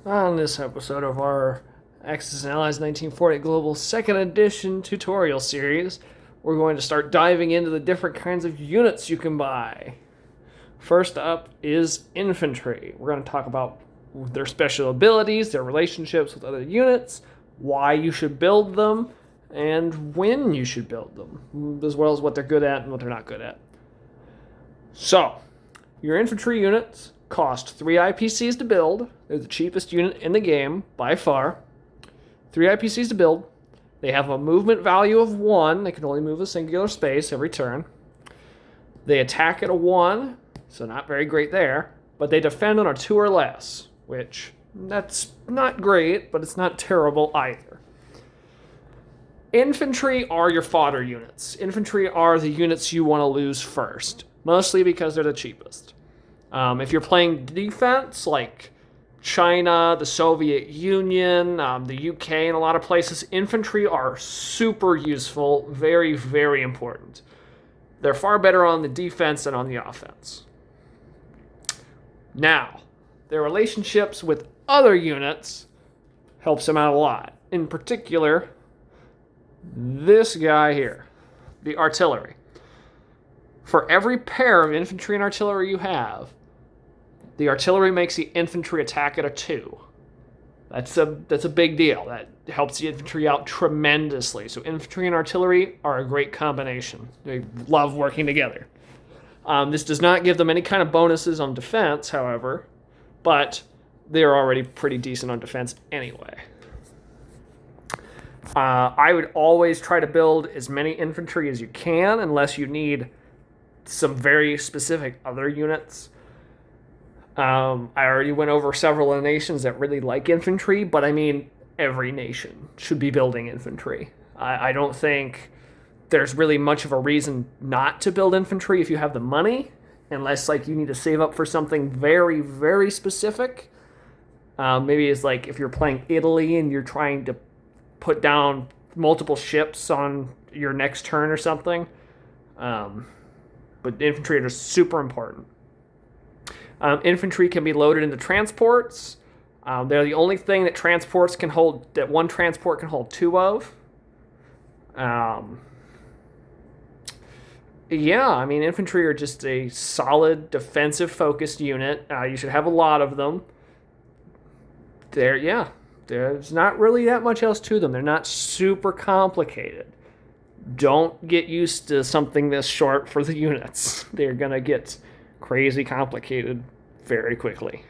On this episode of our Axis and Allies 1940 Global 2nd Edition tutorial series, we're going to start diving into the different kinds of units you can buy. First up is infantry. We're going to talk about their special abilities, their relationships with other units, why you should build them, and when you should build them, as well as what they're good at and what they're not good at. So, your infantry units cost 3 IPCs to build. They're the cheapest unit in the game, by far. 3 IPCs to build. They have a movement value of 1. They can only move a singular space every turn. They attack at a 1, so not very great there. But they defend on a 2 or less, which, that's not great, but it's not terrible either. Infantry are your fodder units. Infantry are the units you want to lose first, mostly because they're the cheapest. If you're playing defense, like China, the Soviet Union, the UK, and a lot of places, infantry are super useful, very, very important. They're far better on the defense than on the offense. Now, their relationships with other units helps them out a lot. In particular, this guy here, the artillery. For every pair of infantry and artillery you have, the artillery makes the infantry attack at a 2. That's a big deal. That helps the infantry out tremendously. So infantry and artillery are a great combination. They love working together. This does not give them any kind of bonuses on defense, however, but they're already pretty decent on defense anyway. I would always try to build as many infantry as you can, unless you need some very specific other units. I already went over several of the nations that really like infantry, but I mean, every nation should be building infantry. I don't think there's really much of a reason not to build infantry if you have the money, unless like you need to save up for something very, very specific. Maybe it's like if you're playing Italy and you're trying to put down multiple ships on your next turn or something. But infantry are just super important. Infantry can be loaded into transports. They're the only thing that one transport can hold 2 of. Infantry are just a solid defensive-focused unit. You should have a lot of them. There's not really that much else to them. They're not super complicated. Don't get used to something this short for the units. They're going to get crazy complicated very quickly.